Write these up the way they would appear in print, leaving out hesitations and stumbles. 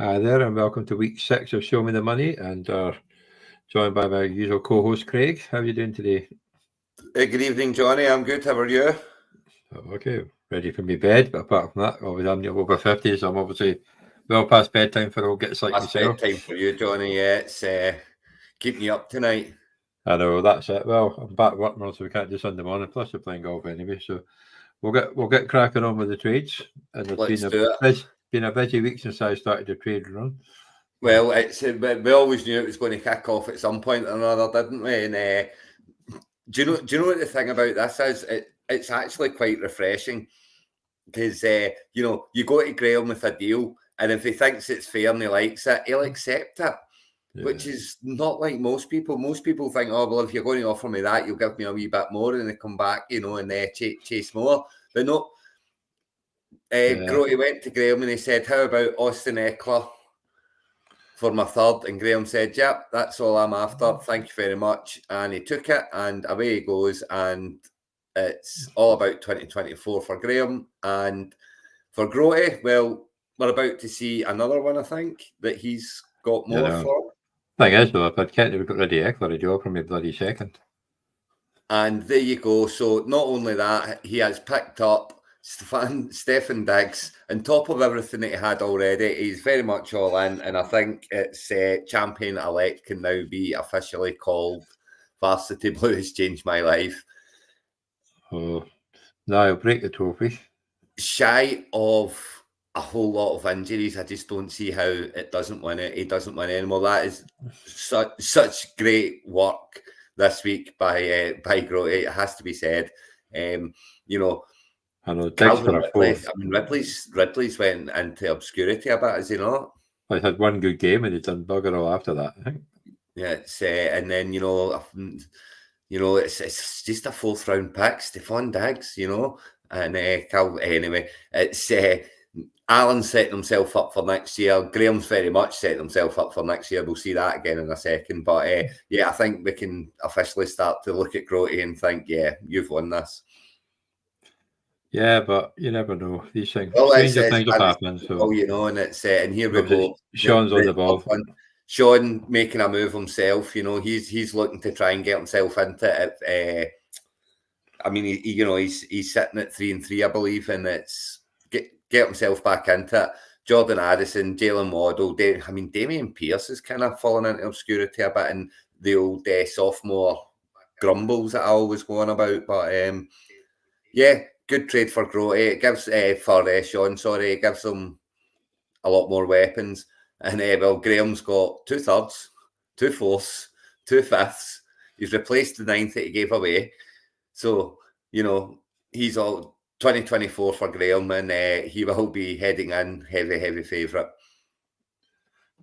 Hi there, and welcome to week 6 of Show Me the Money, and joined by my usual co-host Craig. How are you doing today? Good evening, Johnny. I'm good. How are you? Okay, ready for me bed, but apart from that, obviously I'm over 50, so I'm obviously well past bedtime for old gits like That's myself. bedtime for you, Johnny. Yeah, it's keeping you up tonight. I know, that's it. Well, I'm back working, so we can't do Sunday morning, plus we're playing golf anyway, so we'll get cracking on with the trades. And it's been a busy week since I started the trade run. Well, we always knew it was going to kick off at some point or another, didn't we? And do you know what the thing about this is? It's actually quite refreshing because you go to Graham with a deal, and if he thinks it's fair and he likes it, he'll accept it. Yeah. Which is not like most people. Most people think, oh, well, if you're going to offer me that, you'll give me a wee bit more, and they come back, and chase more. But no, Grote went to Graham and he said, how about Austin Eckler for my third? And Graham said, yep, that's all I'm after. Thank you very much. And he took it, and away he goes. And it's all about 2024 for Graham. And for Grote, well, we're about to see another one, I think, that he's got more for. Thing is, though, if I'd kept got rid of Eckler, he'd offer me bloody second. And there you go. So not only that, he has picked up Stefan Diggs on top of everything that he had already. He's very much all in, and I think it's champion-elect can now be officially called Varsity Blues Changed My Life. Oh, no, he'll break the trophy. Shy of a whole lot of injuries, I just don't see how it doesn't win it. He doesn't win anymore. That is such great work this week by Grote. It has to be said. I know. Calvin Ridley. I mean, Ridley's went into obscurity a bit, has he not? Well, he had one good game and he's done bugger all after that, I think. Yeah, it's and then it's just a 4th round pick, Stefan Diggs, and anyway, it's Alan's setting himself up for next year. Graham's very much setting himself up for next year. We'll see that again in a second. But I think we can officially start to look at Grote and think, yeah, you've won this. Yeah, but you never know. These things, stranger things have happened. So, and it's and here we go. Sean's on the ball. Sean making a move himself. He's looking to try and get himself into it. I mean, he's sitting at 3-3, I believe, and it's get himself back into it. Jordan Addison, Jalen Waddle, Damian Pierce has kind of fallen into obscurity a bit, and the old sophomore grumbles that I always go on about. But good trade for Grote. It gives for Sean. Sorry, it gives him a lot more weapons. And Graham's got 2/3, 2/4, 2/5. He's replaced the 9th that he gave away. So he's all 2024 for Graham, and he will be heading in heavy favourite.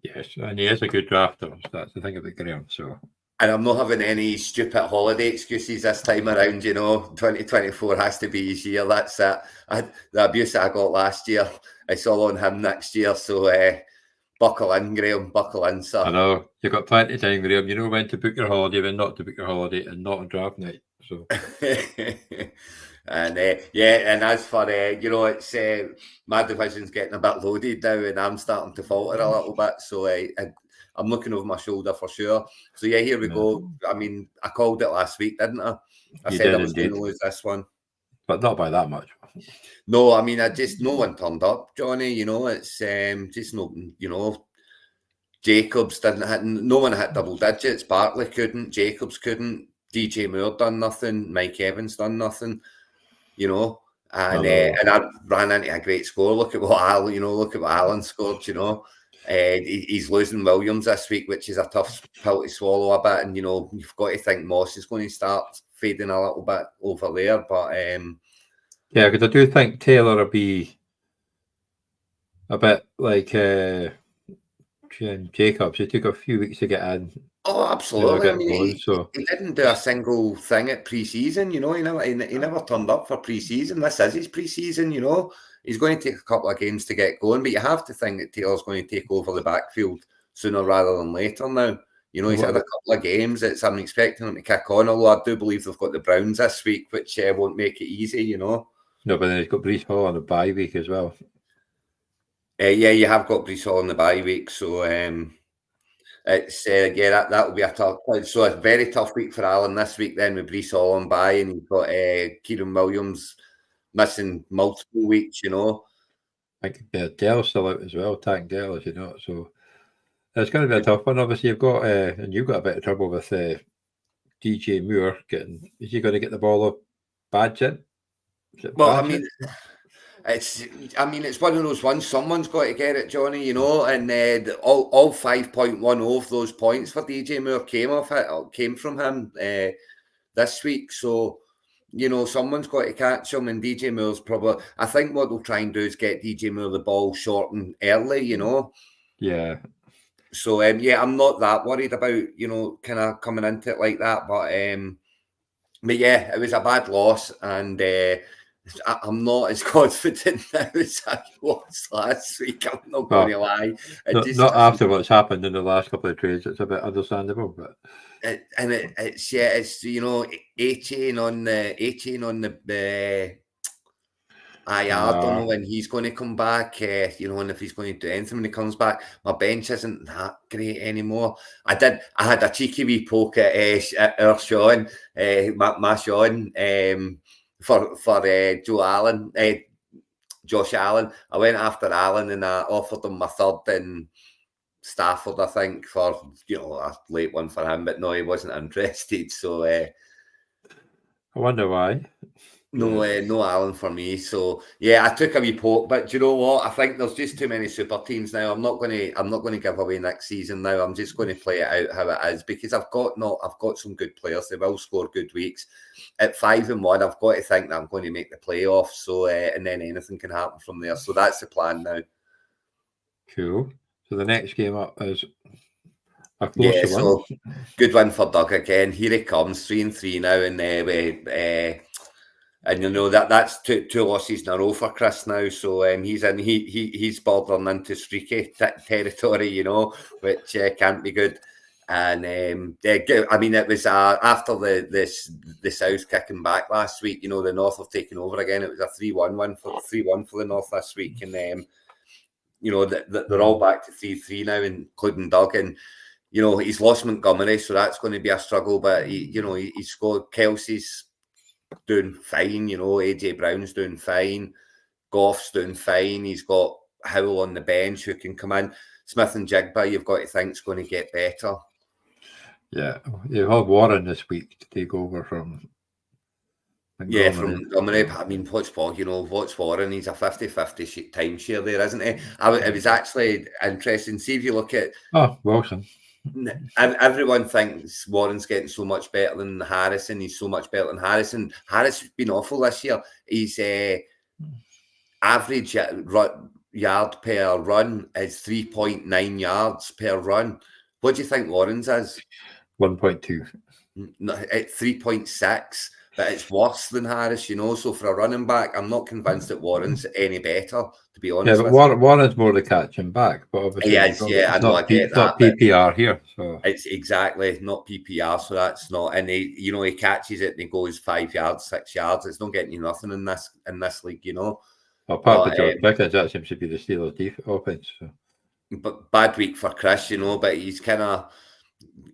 Yes, and he is a good drafter. That's the thing about Graham. So. And I'm not having any stupid holiday excuses this time around, 2024 has to be his year. That's it. The abuse that I got last year, it's all on him next year. So buckle in, Graham, buckle in, sir. I know. You've got plenty of time, Graham. You know when to book your holiday, when not to book your holiday, and not on draft night. So. And and as for it's my division's getting a bit loaded now, and I'm starting to falter a little bit. So I'm looking over my shoulder for sure. So here we go. I mean, I called it last week, didn't I? I said I was going to lose this one, but not by that much. No, I mean, no one turned up, Johnny. It's just no. Jacobs no one hit double digits. Barkley couldn't. Jacobs couldn't. DJ Moore done nothing. Mike Evans done nothing. And I ran into a great score. Look at what Alan scored. He's losing Williams this week, which is a tough pill to swallow a bit. And you've got to think Moss is going to start fading a little bit over there. But yeah, because I do think Taylor will be a bit like Jacobs. It took a few weeks to get in. Oh, absolutely. He didn't do a single thing at pre-season. He never turned up for pre-season. This is his pre-season. He's going to take a couple of games to get going, but you have to think that Taylor's going to take over the backfield sooner rather than later now. He's had a couple of games. I'm expecting him to kick on, although I do believe they've got the Browns this week, which won't make it easy, No, but then he's got Breece Hall on a bye week as well. Yeah, you have got Bristol on the bye week, so it's yeah, that will be a tough. So a very tough week for Alan this week. Then with Bristol on bye, and you've got Kieran Williams missing multiple weeks. I think Dell's still out as well. Tank Dell, as you know, so it's going to be a tough one. Obviously, you've got a bit of trouble with DJ Moore getting. Is he going to get the ball up Badgett? Well, I mean, it's one of those ones. Someone's got to get it, Johnny. And all 5.1 of those points for DJ Moore came from him this week. So someone's got to catch him, and DJ Moore's probably. I think what they'll try and do is get DJ Moore the ball short and early. Yeah. So yeah, I'm not that worried about kind of coming into it like that, but yeah, it was a bad loss, and I'm not as confident now as I was last week. I'm not going to lie. Not after what's happened in the last couple of trades, it's a bit understandable, but it's 18 on the I don't know when he's going to come back, and if he's going to do anything when he comes back. My bench isn't that great anymore. I had a cheeky wee poke at our Sean, my Sean, for Josh Allen. I went after Allen and I offered him my third in Stafford, I think, for a late one for him, but no, he wasn't interested. So I wonder why. No Allen for me. So yeah, I took a wee poke, but do you know what? I think there's just too many super teams now. I'm not going to give away next season now. I'm just going to play it out how it is, because I've got some good players. They will score good weeks. At 5-1, I've got to think that I'm going to make the playoffs. So and then anything can happen from there. So that's the plan now. Cool. So the next game up is a close one. So good win for Doug again. Here he comes, 3-3 now, and that's two losses in a row for Chris now. So he's bordering into streaky territory, which can't be good. And I mean, it was after the South kicking back last week. The North have taken over again. It was a 3-1 win for the North this week, and they're all back to 3-3 now, including Doug. And he's lost Montgomery, so that's going to be a struggle. But he's scored. Kelsey's doing fine, AJ Brown's doing fine, Goff's doing fine. He's got Howell on the bench who can come in. Smith and Jigba, you've got to think, is going to get better. Yeah, you have Warren this week to take over from Montgomery. Yeah, from Montgomery. I mean, what's Warren? He's a 50-50 timeshare there, isn't he? It was actually interesting. See if you look at Wilson. Everyone thinks Warren's getting so much better than Harrison. He's so much better than Harrison. Harris has been awful this year. He's average yard per run is 3.9 yards per run. What do you think Warren's is? 1.2. No, it's 3.6. But it's worse than Harris, So for a running back, I'm not convinced that Warren's any better, to be honest. Yeah, but Warren's more the catching back, but obviously I know, I get that. Not PPR here, so it's exactly not PPR, so that's not. And he catches it and he goes 5 yards, 6 yards. It's not getting you nothing in this league, Apart from George Pickens, that seems to be the Steelers' offense. So. But bad week for Chris, But he's kind of.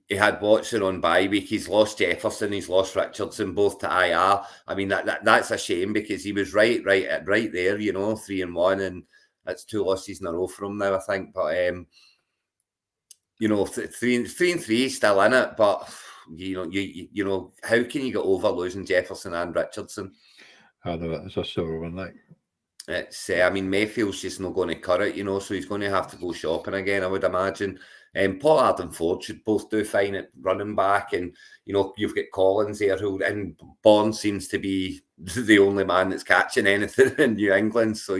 He had Watson on bye week. He's lost Jefferson. He's lost Richardson, both to IR. I mean, that's a shame because he was right there, 3-1, and that's 2 losses in a row for him now, I think. But 3-3 still in it. But how can you get over losing Jefferson and Richardson? I know it's a sore one, like. It's. I mean, Mayfield's just not going to cut it, so he's going to have to go shopping again, I would imagine. Pollard and Ford should both do fine at running back, and you've got Collins there, and Bourne seems to be the only man that's catching anything in New England. So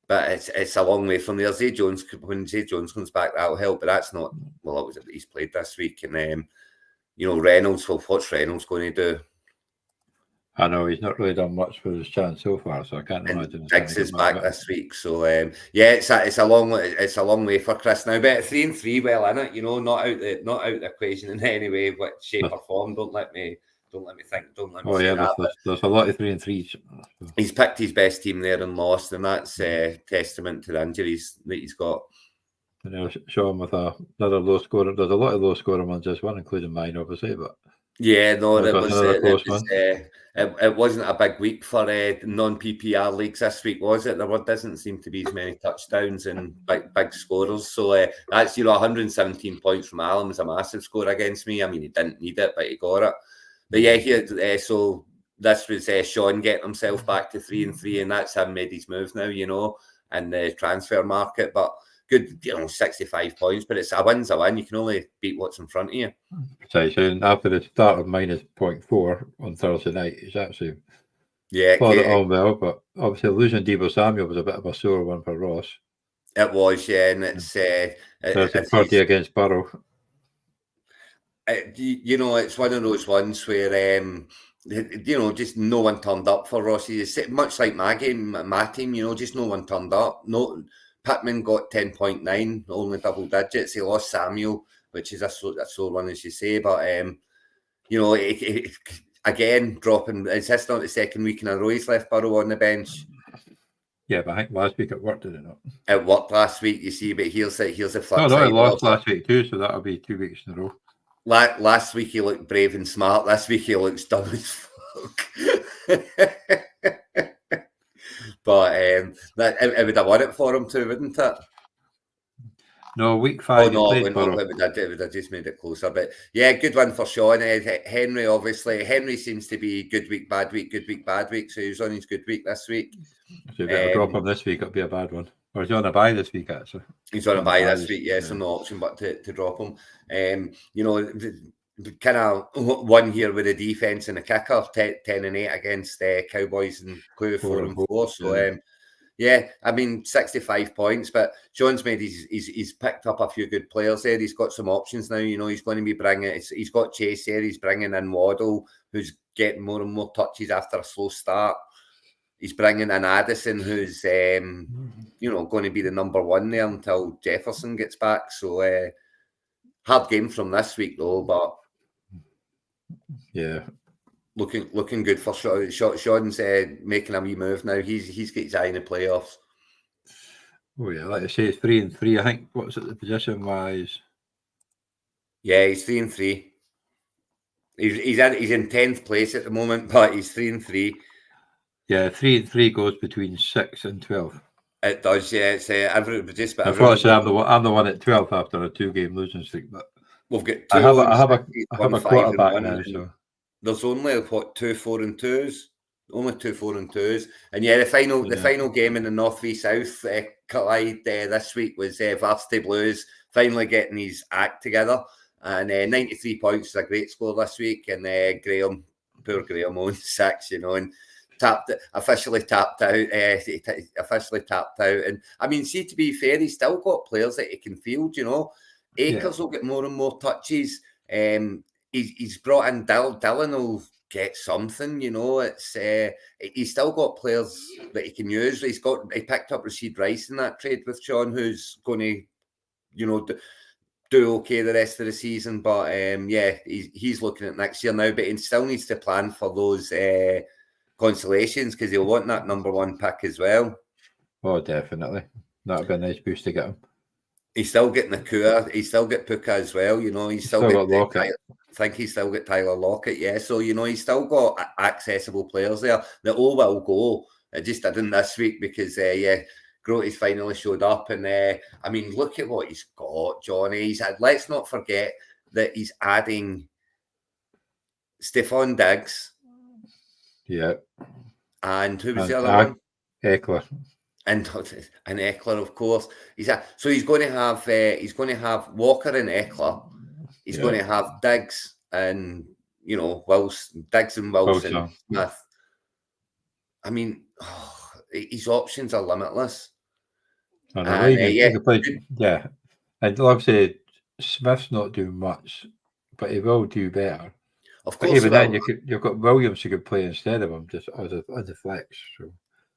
but it's a long way from there. Zay Jones, when Zay Jones comes back, that'll help, but that's not. Well, he's played this week, and Reynolds. Well, what's Reynolds going to do? I know he's not really done much for his chance so far, so I can't imagine. Diggs is back this week, so it's a long way for Chris now. But 3-3, well in it, not out the equation in any way, shape or form. Don't let me Don't let me think. Don't let me Oh say yeah, that. there's a lot of 3 and 3s. He's picked his best team there and lost, and that's testament to the injuries that he's got. You know, Sean with another low scorer. There's a lot of low scorer ones this one, including mine, obviously. But Yeah, no, that was another close one. It wasn't a big week for non-PPR leagues this week, was it? There doesn't seem to be as many touchdowns and big scorers. So that's 117 points from Alan was a massive score against me. I mean, he didn't need it, but he got it. But yeah, so this was Sean getting himself back to 3 and 3, and that's him made his move now, in the transfer market. But good, 65 points, but it's a win's a win. You can only beat what's in front of you. So after the start of minus 0.4 on Thursday night, he's actually played it on well. But obviously losing Deebo Samuel was a bit of a sore one for Ross. It was, yeah, and it's there's a party against Burrow. It's one of those ones where just no one turned up for Rossi. It's much like my team, just no one turned up. No, Pittman got 10.9, only double digits. He lost Samuel, which is a sore one, as you say. But again, dropping. Is this not the second week in a row he's left Burrow on the bench? Yeah, but I think last week it worked, did it not? It worked last week, you see, but here's the flip side. No, he lost last week too, so that'll be 2 weeks in a row. Last week he looked brave and smart. This week he looks dumb as fuck. But it would have won it for him too, wouldn't it? No, week 5. Oh no, it would have just made it closer. But yeah, good one for Sean. Henry, obviously, Henry seems to be good week, bad week, good week, bad week. So he's on his good week this week. So if I drop him this week, it'll be a bad one. Or is he on a bye this week, actually? He's on a bye this week, yes, so no option but to drop him. Kind of one here with the defense and the kicker, 10 and 8 against Cowboys and Crew 4 and 4. So yeah, I mean 65 points, but John's made he's picked up a few good players there. He's got some options now. He's going to be bringing. He's got Chase there. He's bringing in Waddle, who's getting more and more touches after a slow start. He's bringing in Addison, who's going to be the number 1 there until Jefferson gets back. So hard game from this week though, but yeah, looking good for Sean's making a wee move now. He's got his eye in the playoffs. Oh yeah, like I say, it's 3 and 3. I think what's it the position wise? Yeah, he's 3 and 3. He's in 10th place at the moment, but he's 3 and 3. Yeah, 3 and 3 goes between 6 and 12. It does, yeah. It's just about. Unfortunately, I'm the one at 12 after a 2-game losing streak, but we've got 2. I have a quarterback now, so there's only 2 4 and 2s. Only 2 4 and 2s, and yeah, the final game in the North v South collide this week was Varsity Blues finally getting his act together, and 93 points is a great score this week, and poor Graham owns 6, and officially tapped out. And I mean, see, to be fair, he's still got players that he can field. Akers will get more and more touches. He's brought in Dylan will get something. It's he's still got players that he can use. He picked up Rashid Rice in that trade with Sean, who's going to do okay the rest of the season. But he's looking at next year now, but he still needs to plan for those consolations because he'll want that number 1 pick as well. Oh, definitely. That'll be a nice boost to get him. He's still getting Nakua. He's still got Puka as well. He's still got Lockett. I think he's still got Tyler Lockett. Yeah, so he's still got accessible players there that all will go. It just didn't this week because Grote's finally showed up, and I mean, look at what he's got, Johnny. Let's not forget that he's adding Stephon Diggs. Yeah. And who was the other one? Eckler. And Eckler, of course. He's going to have Walker and Eckler. He's going to have Diggs and Wilson, Smith. I mean, his options are limitless. And and obviously Smith's not doing much, but he will do better. Of course, but even then, you've got Williams who could play instead of him, just as a flex. So.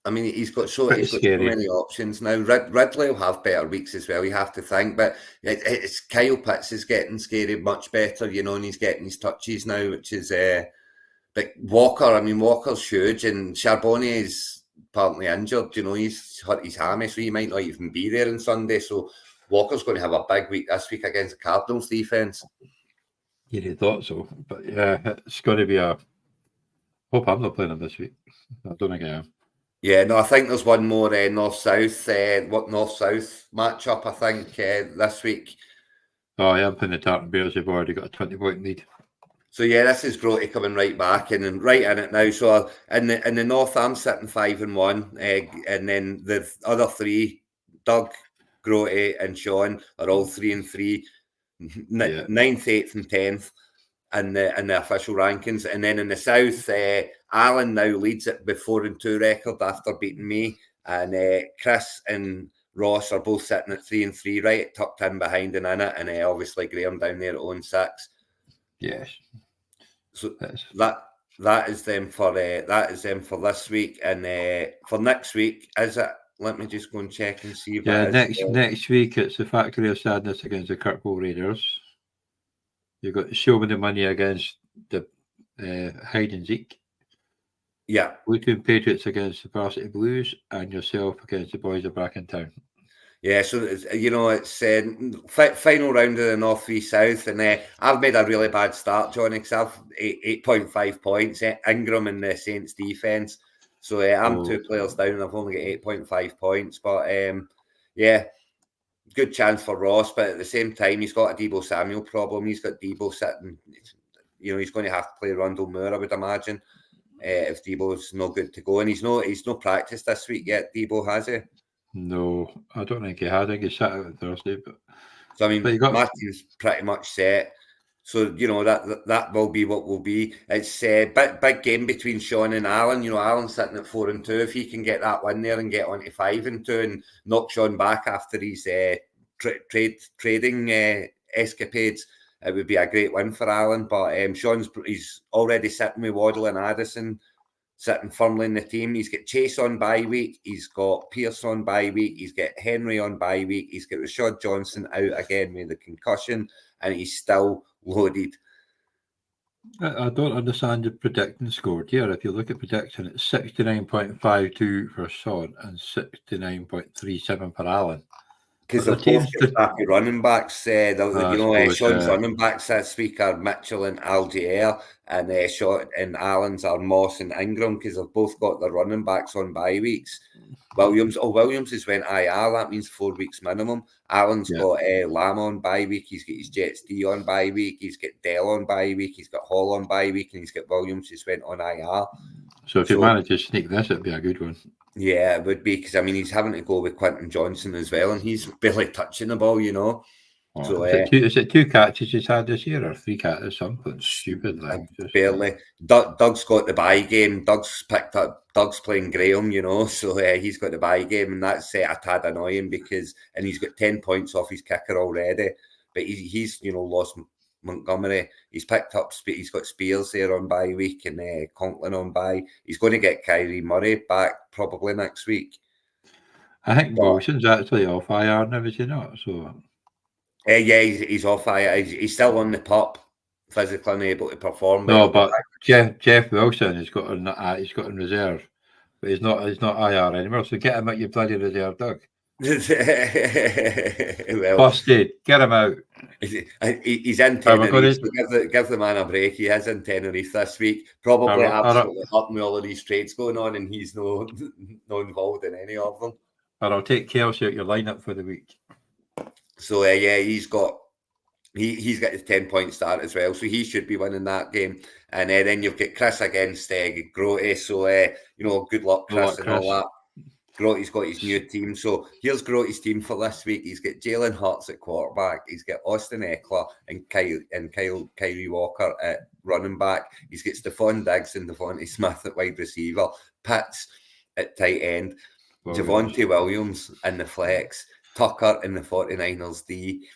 I mean, he's got so many options now. Ridley will have better weeks as well, you have to think. But it's Kyle Pitts is getting scary much better, and he's getting his touches now, which is But Walker's huge, and Charbonnier's partly injured. You know, he's hurt his hammy, so he might not even be there on Sunday. So Walker's going to have a big week this week against the Cardinals defence. You'd have thought so, but yeah, it's going to be a. Hope I'm not playing him this week. I don't think I am. Yeah, no, I think there's one more north-south matchup, I think, this week. Oh, yeah, I'm playing the Tartan Bears. They've already got a 20-point lead. So yeah, this is Grote coming right back and right in it now. So in the north, I'm sitting 5-1, and then the other three, Doug, Grote, and Sean, are all 3-3, Yeah. 9th, 8th, and 10th in the official rankings. And then in the south, Alan now leads it with 4-2 record after beating me, and Chris and Ross are both sitting at 3-3, right tucked in behind and in it, and obviously Graham down there at 0-6. Yes. So that is them for this week, and for next week, is it? Let me just go and check and see. Next week it's the Factory of Sadness against the Kirkwall Raiders. You've got Show Me the Money against the Hide and Zeke. Yeah. Luton Patriots against the Varsity Blues, and yourself against the Boys of Bracken Town. Yeah, so it's final round of the North v South, and I've made a really bad start, Johnny, because I've 8.5 points. Ingram in the Saints defence, so I'm 2 players down, and I've only got 8.5 points. But yeah, good chance for Ross, but at the same time, he's got a Deebo Samuel problem. He's got Deebo sitting. You know, he's going to have to play Rondell Moore, I would imagine, if Deebo's no good to go, and he's no practice this week yet. Deebo, has he? No, I don't think he had. I think he sat out on Thursday. But so I mean, my team's pretty much set. So you know that will be what will be. It's a big game between Sean and Alan. You know, Alan's sitting at 4-2. If he can get that win there and get on to 5-2 and knock Sean back after his trading escapades, it would be a great win for Alan. But he's already sitting with Waddle and Addison, sitting firmly in the team. He's got Chase on bye week. He's got Pierce on bye week. He's got Henry on bye week. He's got Rashad Johnson out again with the concussion, and he's still loaded. I don't understand the predicting score here. If you look at prediction, it's 69.52 for Sean and 69.37 for Alan. Because they're both happy running backs. Sean's running backs this week are Mitchell and Algier, and Alan's are Moss and Ingram, because they've both got their running backs on bye weeks. Williams has went IR. That means 4 weeks minimum. Alan's got Lamb on bye week. He's got his Jets D on bye week. He's got Dell on bye week. He's got Hall on bye week, and he's got Williams who's went on IR. So if you manage to sneak this, it'd be a good one. Yeah, it would be, because I mean he's having to go with Quentin Johnson as well, and he's barely touching the ball, you know. So is it 2 catches he's had this year, or 3 catches? Something stupid like barely. Doug's got the bye game. Doug's playing Graham, you know, so he's got the bye game, and that's a tad annoying and he's got 10 points off his kicker already, but he's lost Montgomery. He's picked up. He's got Spears there on bye week, and Conklin on bye. He's going to get Kyrie Murray back probably next week. I think Wilson's actually off IR now, is he not? So yeah, he's off IR. He's still on the pup, physically unable to perform. No, but Jeff Wilson has got in reserve, but he's not IR anymore. So get him out your bloody reserve, Doug. Busted. Get him out. He's in Tenerife. So give the man a break. He is in Tenerife this week. Probably absolutely hurting with all of these trades going on, and he's no involved in any of them. But I'll take Kelsey out your lineup for the week. So he's got his 10-point start as well. So he should be winning that game. And then you've got Chris against Grote. So good luck, Chris, and all that. Grote's got his new team. So here's Grote's team for this week. He's got Jalen Hurts at quarterback. He's got Austin Eckler and Kyrie Walker at running back. He's got Stephon Diggs and Devontae Smith at wide receiver. Pitts at tight end. Javonte Williams in the flex. Tucker in the 49ers D.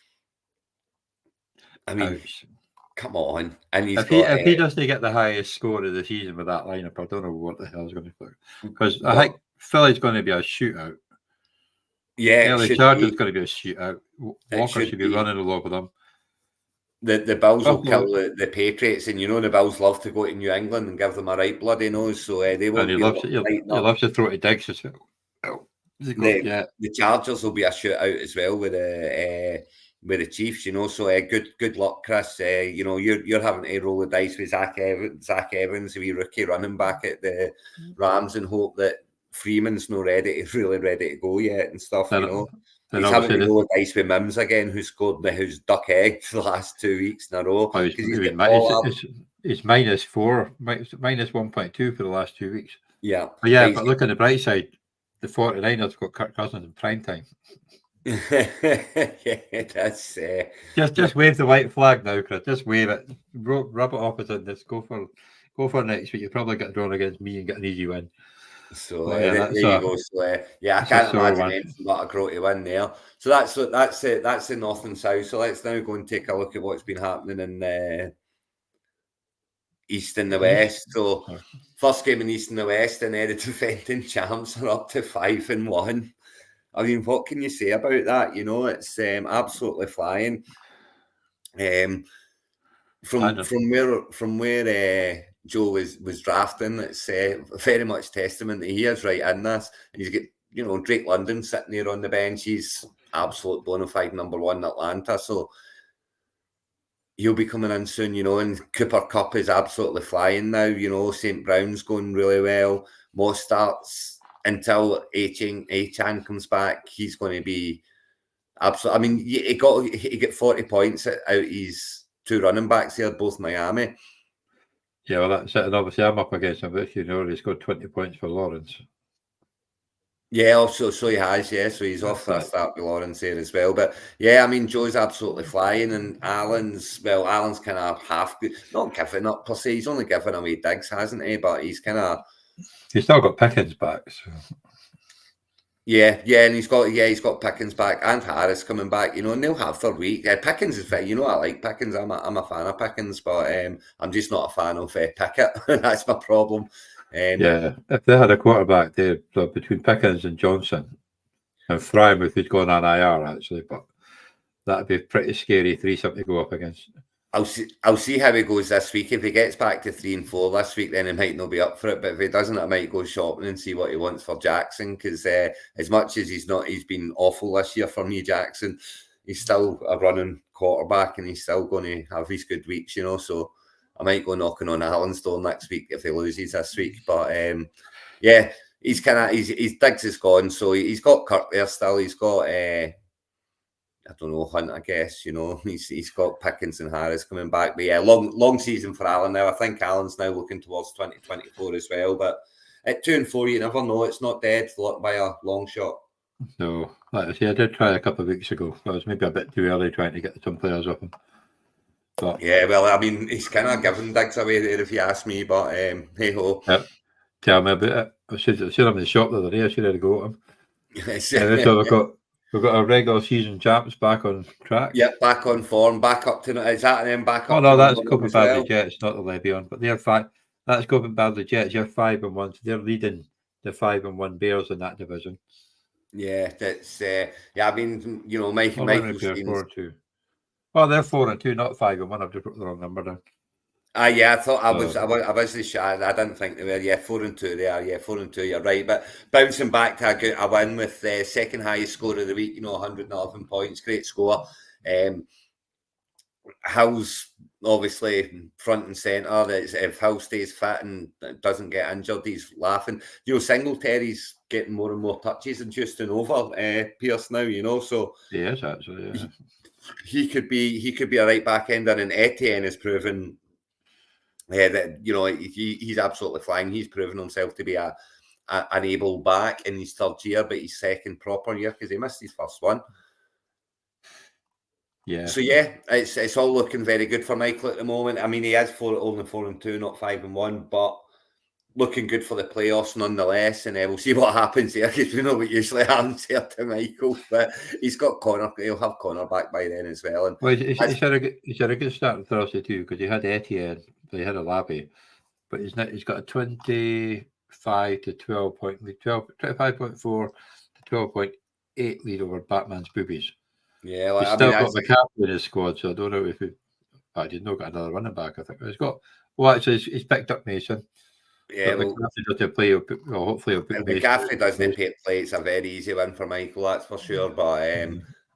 I mean, come on. And if he doesn't get the highest score of the season with that lineup, I don't know what the hell is going to do. Because I think Philly's going to be a shootout. Yeah, LA Chargers going to be a shootout. Walker should be running all over them. The Bills will Buffalo, kill the Patriots, and the Bills love to go to New England and give them a right bloody nose, so they and won't he be loves it. lighting He up. loves to throw to Diggs as well. Has he got, yeah. The Chargers will be a shootout as well with the Chiefs, So good luck, Chris. You're having to roll the dice with Zach Evans, a wee rookie running back at the Rams, and hope that Freeman's not ready to go yet and stuff. Then He's having to obviously roll the dice with Mims again, who scored who's duck egg for the last 2 weeks in a row. He's minus 4, minus 1.2 for the last 2 weeks. Yeah. But look on the bright side, the 49ers got Kirk Cousins in prime time. Yeah, that's just wave the white flag now, Chris. Just wave it, rub it off as in this. Go for next week. You probably get drawn against me and get an easy win. So there you go. So I can't imagine anything but a grotty win there. So that's the north and south. So let's now go and take a look at what's been happening in East and the West. So first game in East and the West, and the defending champs are up to 5-1. I mean, what can you say about that? It's absolutely flying. From where Joe was drafting, it's very much testament that he is right in this. And he's got Drake London sitting there on the bench. He's absolute bona fide number 1 in Atlanta. So he'll be coming in soon, and Cooper Kupp is absolutely flying now. St. Brown's going really well. Moss starts until A-Chan comes back. He's going to be absolute. I mean, he got 40 points out his 2 running backs here, both Miami. Yeah, well, that's it. And obviously, I'm up against him, but he's got 20 points for Lawrence. Yeah, so he has, yeah. So he's off for a start with Lawrence here as well. But yeah, I mean, Joe's absolutely flying, and Allen's kind of not giving up per se. He's only given away Diggs, hasn't he? But he's still got Pickens back. So. Yeah, and he's got Pickens back and Harris coming back, and they'll have their week. Pickens is fine, I like Pickens. I'm a fan of Pickens, but I'm just not a fan of Pickett. That's my problem. Yeah, if they had a quarterback there between Pickens and Johnson, and Frymouth who's gone on IR actually, but that'd be pretty scary threesome to go up against. I'll see how he goes this week. If he gets back to 3-4 this week, then he might not be up for it. But if he doesn't, I might go shopping and see what he wants for Jackson. Because as much as he's been awful this year for me, Jackson, he's still a running quarterback, and he's still going to have his good weeks, So I might go knocking on Allen's door next week if he loses this week. But yeah, he's Diggs is gone, so he's got Kirk there still. He's got I don't know, Hunt, I guess, he's got Pickens and Harris coming back. But yeah, long season for Allen now. I think Allen's now looking towards 2024 as well. But at 2-4, you never know. It's not dead by a long shot. No, like I say, I did try a couple of weeks ago. I was maybe a bit too early trying to get some players up him. But yeah, well, I mean, he's kind of giving Diggs away there, if you ask me. But hey ho. Yep. Tell me about it. I should have seen him in the shop the other day. I should have go at him. So we've got our regular season champs back on track. Yep, back on form, back up to is that and then back up. Oh no, that's Copen Badley Jets, not the Levion, but they're that's Copen Badley Jets. You're 5-1, so they're leading the 5-1 Bears in that division. Yeah, that's I mean, Michael 4-2. Oh, they're 4-2, not 5-1. I've just put the wrong number down. Yeah, I thought I was I didn't think they were. Yeah, 4-2 they are. Yeah, 4-2. You're right. But bouncing back to a win with the second highest score of the week. 111 points. Great score. Hill's obviously front and centre. If Hill stays fit and doesn't get injured, he's laughing. Singletary's getting more and more touches and justing over Pierce now. So he is actually. Yeah. He could be a right back ender, and Etienne is proven. That he's absolutely flying. He's proven himself to be an able back in his 3rd year, but his 2nd proper year because he missed his 1st one. Yeah. So yeah, it's all looking very good for Michael at the moment. I mean, he is only 4-2, not 5-1, but looking good for the playoffs nonetheless. And we'll see what happens here because we know what usually happens here to Michael. But he's got Connor. He'll have Connor back by then as well. And he's had a good start on Thursday too because he had Etienne. They had a Labby, but he's got a 25 to 12 point lead, 25.4 to 12.8 lead over Batman's boobies. Yeah, he's still got McCaffrey in his squad, so I don't know if fact, he's not got another running back. I think he's got. Well, actually, he's picked up Mason. Yeah, but McCaffrey doesn't play. Well, hopefully, he'll put if Mason. McCaffrey doesn't play, it's a very easy win for Michael. That's for sure. But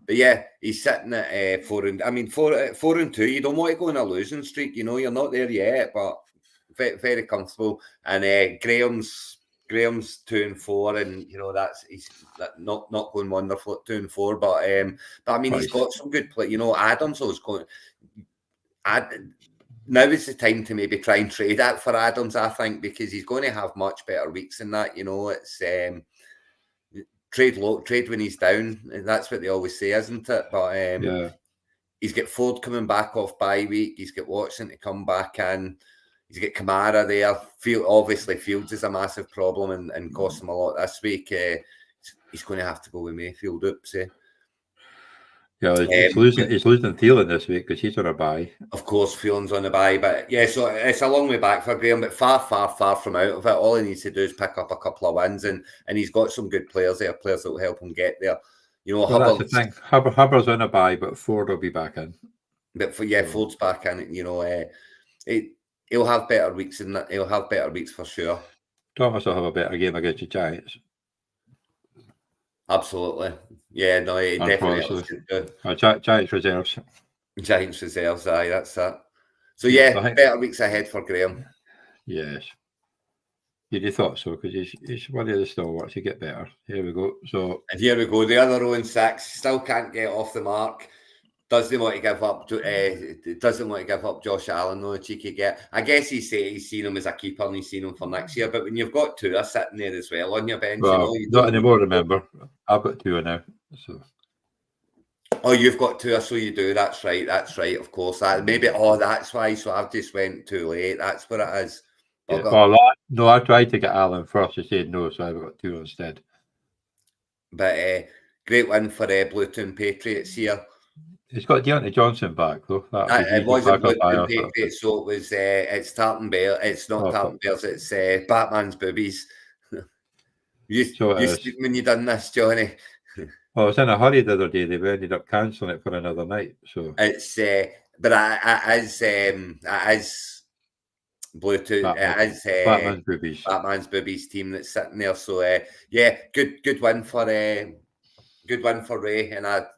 yeah, he's sitting at 4-2. You don't want to go on a losing streak. You know, you're not there yet, but very, very comfortable. And Graham's 2-4, and you know he's not going wonderful at 2-4. But I mean, he's got some good play. You know, Adams was going. Now is the time to maybe try and trade that for Adams, I think, because he's going to have much better weeks than that. You know, it's trade when he's down, and that's what they always say, isn't it? But he's got Ford coming back off bye week. He's got Watson to come back in. He's got Kamara there. Obviously, Fields is a massive problem and cost him a lot this week. He's going to have to go with Mayfield. Oopsie. Yeah, he's losing Thielen this week because he's on a bye. Of course, Thielen's on a bye, but yeah, so it's a long way back for Graham, but far from out of it. All he needs to do is pick up a couple of wins, and he's got some good players there, players that will help him get there. You know, that's the thing. Hubbard's on a bye, but Ford will be back in. But Ford's back in. You know, he'll have better weeks than that. He'll have better weeks for sure. Thomas will have a better game against the Giants. Absolutely. Yeah, no, he definitely Giants reserves. Giants reserves, aye, that's that. So yeah, better weeks ahead for Graham. Yes. You'd thought so, because he's one of the stalwarts. You get better. Here we go. And here we go. The other 0-6 still can't get off the mark. Doesn't want to give up. Doesn't want to give up Josh Allen, though. The cheeky get. I guess he's seen him as a keeper and he's seen him for next year. But when you've got Tua sitting there as well on your bench, well, you know, not anymore. Remember, I've got Tua now. So. Oh, you've got Tua, so you do. That's right. Of course. That's why. So I've just went too late. That's what it is. Yeah, well, no, I tried to get Allen first. He said no, so I've got Tua instead. But great win for Bluetooth Patriots here. He's got Deontay Johnson back, though. It wasn't Bluetooth Patriots, so it was. It's Tartan Bear. It's not Tartan Bears. It's Batman's boobies. You when you done this, Johnny? Well, I was in a hurry the other day. They ended up cancelling it for another night. So it's but it is Bluetooth. It is Batman's boobies team that's sitting there. So yeah, good win for Ray and a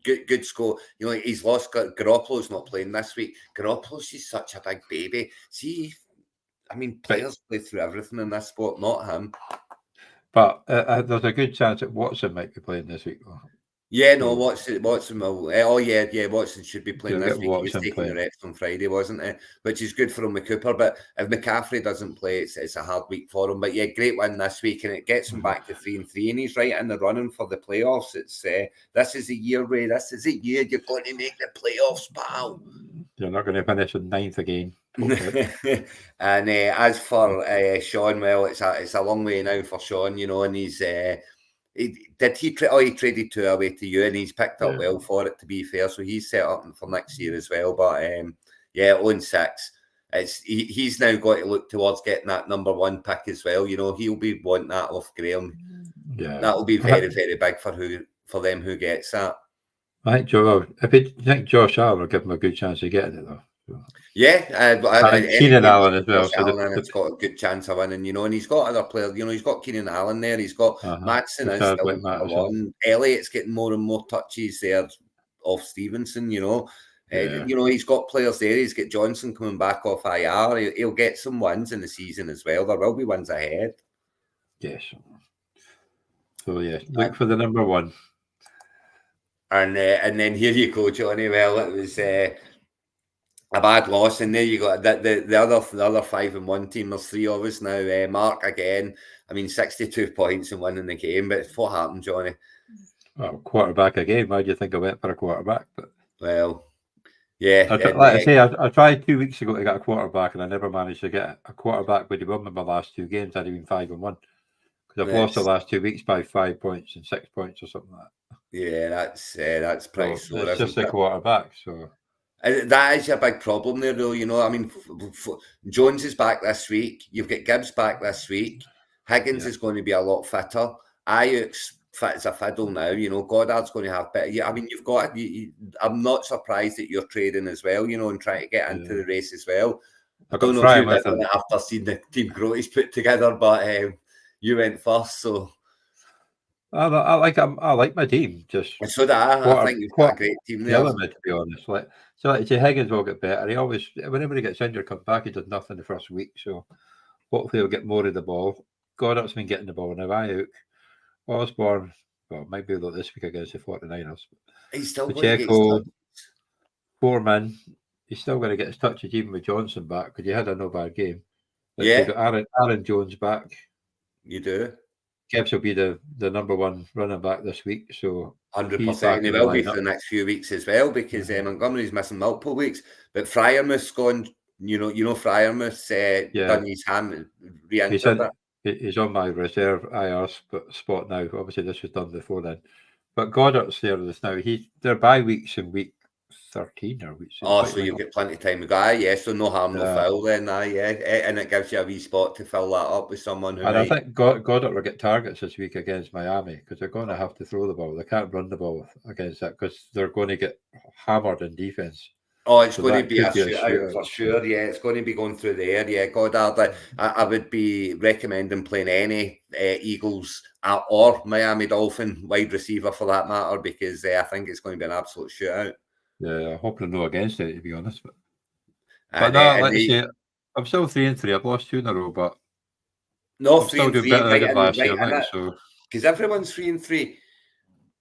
good score. You know, he's lost. Garoppolo's not playing this week. Garoppolo's just such a big baby. See, I mean, players play through everything in this sport, not him. But there's a good chance that Watson might be playing this week. Yeah, no, Watson will. Watson should be playing this week. He was taking the reps on Friday, wasn't he? Which is good for him with Cooper. But if McCaffrey doesn't play, it's a hard week for him. But yeah, great win this week, and it gets him back to 3-3, and he's right in the running for the playoffs. It's this is a year, Ray. This is a year you're going to make the playoffs, pal. You're not going to finish in 9th again. And as for Sean, well, it's a long way now for Sean, you know, and he's he traded Tua away to you, and he's picked up well for it, to be fair. So he's set up for next year as well. But 0-6. He's now got to look towards getting that number 1 pick as well. You know, he'll be wanting that off Graham. Yeah, that'll be very, very big for them who gets that. I think Josh Allen will give him a good chance of getting it, though. So. Yeah, Keenan Allen as well. It's got a good chance of winning, you know, and he's got other players. You know, he's got Keenan Allen there. He's got Matson is still one. Elliott's getting more and more touches there off Stevenson. You know, you know, he's got players there. He's got Johnson coming back off IR. He'll get some wins in the season as well. There will be wins ahead. Yes. So yeah, look for the number 1. And then here you go, Johnny. Well, it was a bad loss, and there you go. The other 5-1 team. There's 3 of us now. Mark again. I mean, 62 points and winning the game. But what happened, Johnny? Well, quarterback again. Why do you think I went for a quarterback? But well, yeah. I tried 2 weeks ago to get a quarterback, and I never managed to get a quarterback. But he won my last 2 games. I'd been 5-1 because I've lost the last 2 weeks by 5 points and 6 points or something like that. Yeah, that's pretty sore. It's just a quarterback, so that is a big problem there, though. You know, I mean, Jones is back this week. You've got Gibbs back this week. Higgins is going to be a lot fitter. Ayuk's fit as a fiddle now. You know, Goddard's going to have better. Yeah, I mean, you've got. I'm not surprised that you're trading as well. You know, and trying to get into the race as well. I don't know if you did it after seeing the team Groty's put together, but you went first, so. I like my team. Just so that I think you've got a great team there. To be honest, Higgins will get better. He always, whenever he gets injured, comes back. He does nothing the first week, so hopefully he'll get more of the ball. Goddard's been getting the ball now. Ayuk, Osborne, well, might be this week against the 49ers. He's still going to get Foreman. He's still going to get his touches even with Johnson back because he had a no bad game. But yeah, you got Aaron Jones back. You do. Gibbs will be the number one running back this week, so 100%. He will be for the next few weeks as well because Montgomery's missing multiple weeks. But Freiermuth's gone. You know, Freiermuth's done his hand re-injured. He's on my reserve IR spot now. Obviously, this was done before then. But Goddard's there this now. They're bye weeks in week 13 or week 16. So you've got plenty of time to go. Yeah, so no harm, no foul then. And it gives you a wee spot to fill that up with someone who. And I think Goddard will get targets this week against Miami because they're going to have to throw the ball. They can't run the ball against that because they're going to get hammered in defense. Oh, it's going to be a shootout for sure. Yeah, it's going to be going through the air. Yeah, Goddard. I would be recommending playing any Eagles or Miami Dolphin wide receiver for that matter because I think it's going to be an absolute shootout. Yeah, I hope to know against it, to be honest. But no, let's say I'm still 3-3. I've lost 2 in a row, but no, I'm still doing better than last year. Because everyone's 3-3.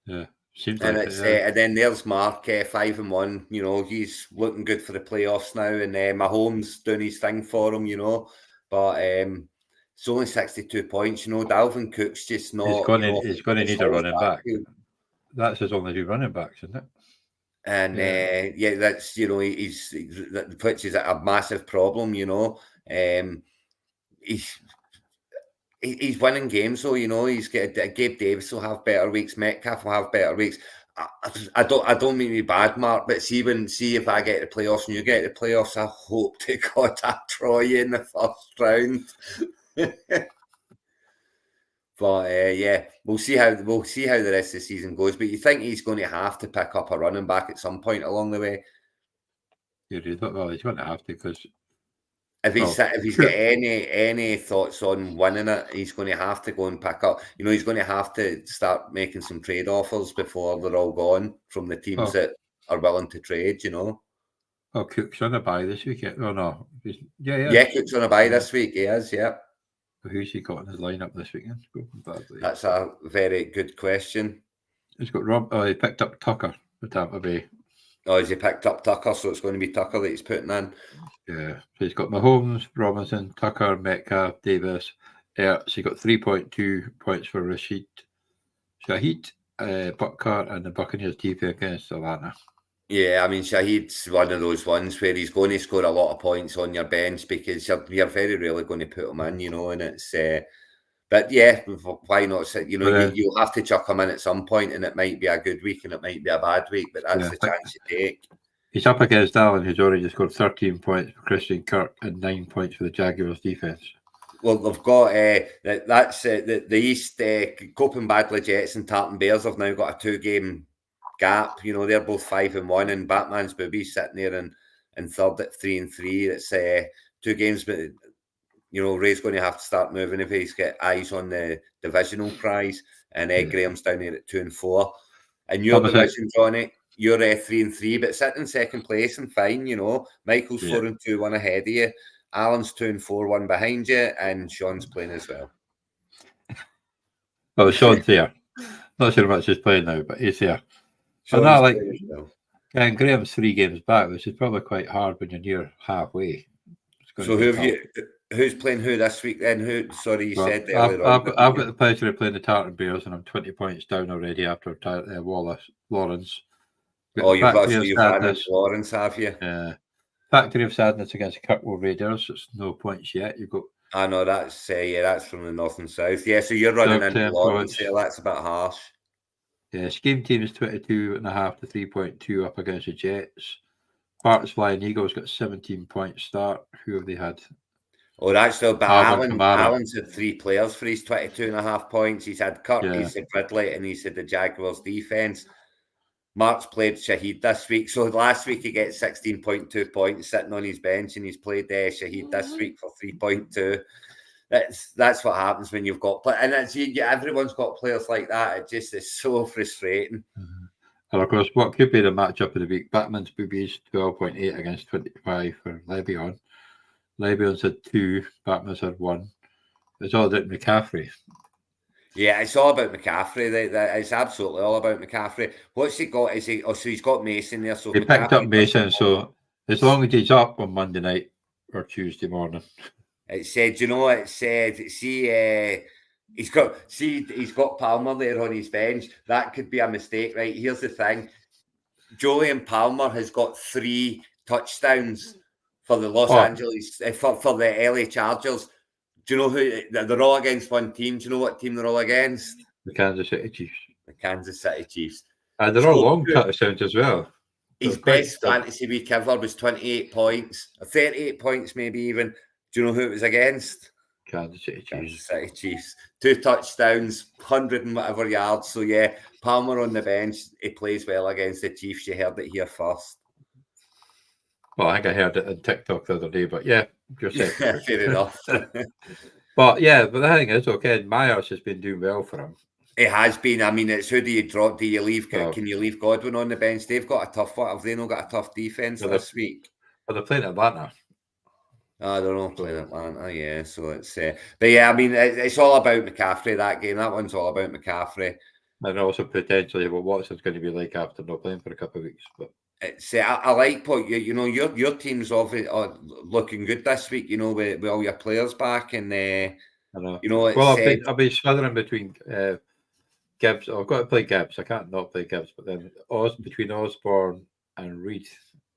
Yeah, seems and like it's it, and then there's Mark 5-1. You know, he's looking good for the playoffs now, and Mahomes doing his thing for him. You know, but it's only 62 points. You know, Dalvin Cook's just not. He's going to need a running back. That's his only 2 running backs, isn't it? And that's which is a massive problem. You know, he's winning games, so you know he's got Gabe Davis will have better weeks, Metcalf will have better weeks. I don't mean to be bad, Mark, but see if I get the playoffs and you get the playoffs, I hope to God I draw you in the first round. But we'll see how the rest of the season goes. But you think he's going to have to pick up a running back at some point along the way? Yeah, he's going to have to because if he's got any thoughts on winning it, he's going to have to go and pick up. You know, he's going to have to start making some trade offers before they're all gone from the teams that are willing to trade. You know. Oh, Cook's on a bye this week. Oh no, Cook's on a bye this week. He is. Yeah. Who's he got in his lineup this weekend? That's a very good question. He's got Rob. Oh, he picked up Tucker for Tampa Bay. Oh, has he picked up Tucker? So it's going to be Tucker that he's putting in. Yeah. So he's got Mahomes, Robinson, Tucker, Metcalf, Davis. So he got 3.2 points for Shaheed, Butker, and the Buccaneers TV against Atlanta. Yeah, I mean, Shaheed's one of those ones where he's going to score a lot of points on your bench because you're very rarely going to put him in, you know, and it's... but yeah, why not? You know, you'll have to chuck him in at some point and it might be a good week and it might be a bad week, but that's the chance you take. He's up against Allen, who's already scored 13 points for Christian Kirk and 9 points for the Jaguars defence. Well, they've got that's the East, Coping Badly Jets and Tartan Bears have now got a 2-game gap. You know, they're both 5-1 and Batman's Boobies sitting there in third at 3-3. It's 2 games, but you know, Ray's going to have to start moving if he's got eyes on the divisional prize. And Graham's down there at 2-4. And your division, Johnny, you're 3-3, but sitting in second place and fine. You know, Michael's 4-2, 1 ahead of you. Alan's 2-4, 1 behind you, and Sean's playing as well. Well, Sean's here. Not sure how much he's playing now, but he's here. And Graham's 3 games back, which is probably quite hard when you're near halfway. So who's playing who this week then? Sorry, you said earlier on. I've got the pleasure of playing the Tartan Bears and I'm 20 points down already after Lawrence. You've got Lawrence, have you? Yeah. Factory of Sadness against Kirkwall Raiders. It's no points yet. You've got... I know, that's from the north and south. Yeah, so you're running into Lawrence here. That's a bit harsh. Yeah, Scheme Team is 22.5 to 3.2 up against the Jets. Parts Flying Eagles got 17 points start. Who have they had? Oh, that's so. But Kamara. Allen's had 3 players for his 22.5 points. He's had Kirk, Yeah. he's had Ridley, and he's had the Jaguars defense. Mark's played Shaheed this week. So last week he gets 16.2 points sitting on his bench, and he's played Shaheed this week for 3.2. That's what happens when you've got and everyone's got players like that. It just is so frustrating. And of course, what could be the matchup of the week? Batman's BB's 12.8 against 25 for Le'Veon. Le'Veon's had 2, Batman's had 1. It's all about McCaffrey. Yeah, it's all about McCaffrey. It's absolutely all about McCaffrey. What's he got? So he's got Mason there. So he picked up Mason, so as long as he's up on Monday night or Tuesday morning. It said, you know, it said, he's got Palmer there on his bench. That could be a mistake, right? Here's the thing. Julian Palmer has got 3 touchdowns for the Los Angeles, for the LA Chargers. Do you know who? They're all against one team. Do you know what team they're all against? The Kansas City Chiefs. The Kansas City Chiefs. And they're all long touchdowns as well. His best fantasy week ever was 28 points, 38 points maybe even. Do you know who it was against? Kansas City Chiefs. Kansas City Chiefs. 2 touchdowns, 100 and whatever yards. So yeah, Palmer on the bench. He plays well against the Chiefs. You heard it here first. Well, I think I heard it on TikTok the other day, but yeah, fair enough. But the thing is, okay, Myers has been doing well for him. It has been. I mean, it's who do you drop? Do you leave? Can you leave Godwin on the bench? They've got a tough one. Have they not got a tough defense this week? But they're playing Atlanta. I don't know, playing Atlanta, yeah. So it's, but yeah, I mean, it's all about McCaffrey. That game, that one's all about McCaffrey, and also potentially what Watson's going to be like after not playing for a couple of weeks. But it's, I like what you know. Your team's looking good this week. You know, with all your players back, and I know. You know, well, I'll be smothering between Gibbs. I've got to play Gibbs. I can't not play Gibbs, but then between Osborne and Reed.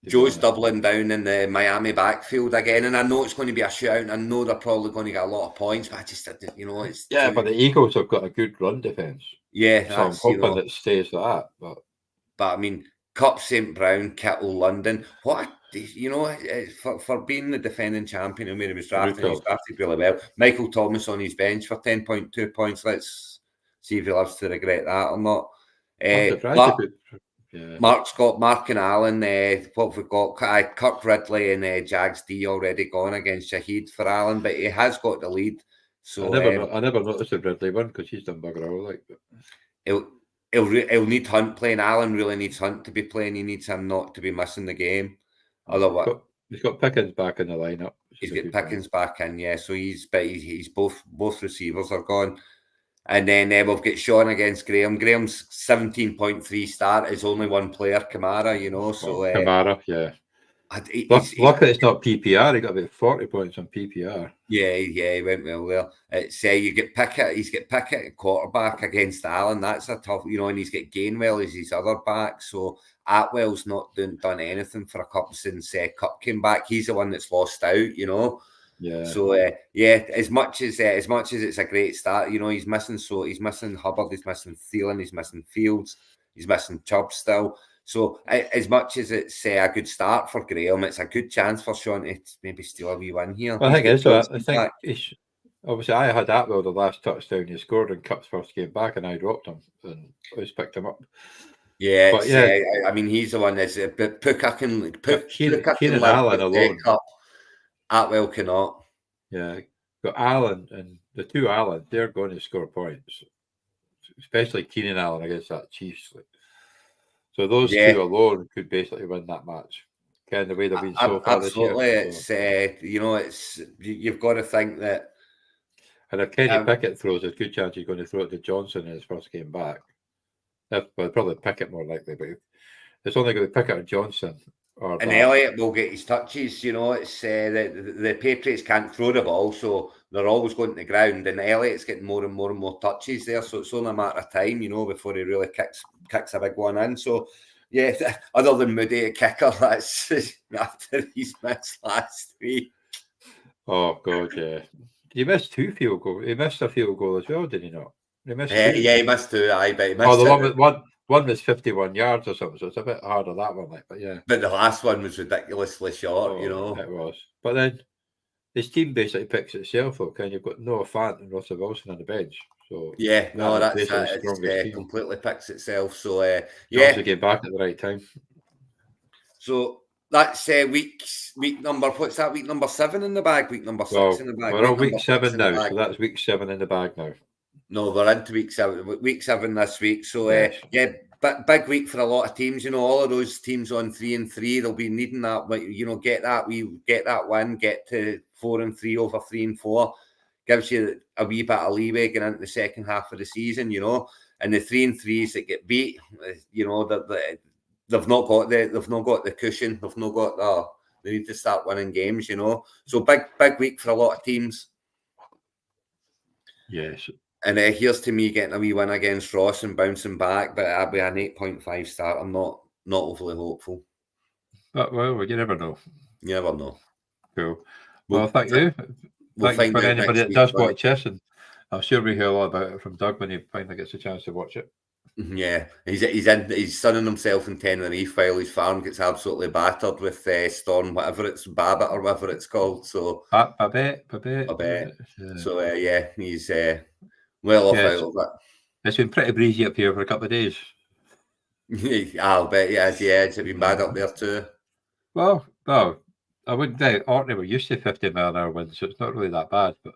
Joe's doubling down in the Miami backfield again, and I know it's going to be a shootout, and I know they're probably going to get a lot of points, but I just, you know, it's... Yeah, but the Eagles have got a good run defence. Yeah, so I'm hoping it stays like that. But I mean, Cup, St. Brown, Kittle, London, you know, for being the defending champion and where he was drafted, he's drafted really well. Michael Thomas on his bench for 10.2 points. Let's see if he loves to regret that or not. Mark's got Mark and Allen. What have we got? Kirk Ridley and Jags D already gone against Shaheed for Allen, but he has got the lead. So I never noticed the Ridley one because he's done bugger all. He'll need Hunt playing. Allen really needs Hunt to be playing. He needs him not to be missing the game. Otherwise, he's got Pickens back in the lineup. He's got Pickens back in, yeah. So he's both receivers are gone. And then we've got Sean against Graham. Graham's 17.3 start is only one player, Kamara, you know. So Kamara, yeah. Luckily it's not PPR. He got about 40 points on PPR. Yeah, he went well there. It's you get Pickett. He's got Pickett at quarterback against Allen. That's a tough, you know. And he's got Gainwell as his other back. So Atwell's not done anything for a Cup since Cup came back. He's the one that's lost out, you know. Yeah. So as much as it's a great start, you know, he's missing Hubbard, he's missing Thielen, he's missing Fields, he's missing Chubb still. So as much as it's a good start for Graham, it's a good chance for Sean to maybe steal a wee win here. Well, I think obviously I had Atwell the last touchdown he scored in Cup's first game back, and I dropped him and I just picked him up. Yeah, but I mean, he's the one that's Keenan Allen alone. Atwell cannot. Yeah, but Allen and the two Allen, they're going to score points, especially Keenan Allen against that Chiefs. So those two alone could basically win that match. Kind of the way they've been so far this year. Absolutely, you know, you've got to think that. And if Kenny Pickett throws, there's a good chance he's going to throw it to Johnson in his first game back. Well, probably Pickett more likely, but it's only going to be Pickett or Johnson. And Elliott will get his touches, you know. It's the Patriots can't throw the ball, so they're always going to the ground. And Elliott's getting more and more and more touches there, so it's only a matter of time, you know, before he really kicks a big one in. So, yeah, other than Moody at kicker, that's after he's missed last week. Oh God, yeah. He missed 2 field goals. He missed a field goal as well, did he not? He missed 2. Yeah, he missed 2. But he missed one was 51 yards or something, so it's a bit harder that one, but yeah. But the last one was ridiculously short, you know. It was. But then his team basically picks itself up. And you've got Noah Fant and Russell Wilson on the bench. So Yeah, no, that is that's basically it. the It's strongest team. completely picks itself. So Yeah, yeah, get back at the right time. so that's week number. What's that? Week number 7 in the bag. Week number 6 in the bag. We're on number week 6 7 in the now, bag. so that's week 7 in the bag now. No, we're into week 7. Week 7 this week. So Yes. yeah, big week for a lot of teams. You know, all of those teams on 3-3, they'll be needing that. You know, get that win, get to 4-3 over 3-4. Gives you a wee bit of leeway going into the second half of the season. You know, and the 3-3s that get beat, you know, they've not got the cushion. They've not got they need to start winning games. You know, so big week for a lot of teams. Yes. And here's to me getting a wee win against Ross and bouncing back, but I'll be an 8.5 start. I'm not overly hopeful. But well, you never know. You never know. Cool. Well, thank you. Thank you for anybody that does watch this, and I'm sure we hear a lot about it from Doug when he finally gets a chance to watch it. Yeah, he's sunning himself in Tenerife while his farm gets absolutely battered with Storm, whatever it's Babbitt or whatever it's called. So Babbitt. So yeah, he's well off out of it. It's been pretty breezy up here for a couple of days. I'll bet he has. Yeah, it's been bad up there too. Well, I wouldn't doubt Orkney were used to 50-mile-an-hour winds, so it's not really that bad. But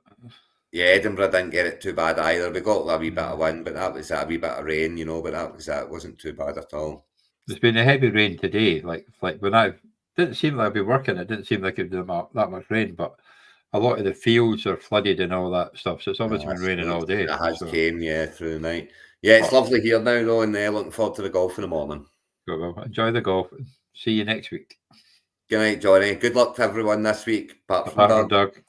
yeah, Edinburgh didn't get it too bad either. We got a wee bit of wind, but that was a wee bit of rain, you know. But it wasn't too bad at all. There's been a heavy rain today. Like when I didn't seem like I'd be working, it didn't seem like it was that much rain, but a lot of the fields are flooded and all that stuff. So it's obviously been raining all day. It has came, through the night. Yeah, it's lovely here now, though, and looking forward to the golf in the morning. Well, enjoy the golf. See you next week. Good night, Johnny. Good luck to everyone this week, apart from Doug.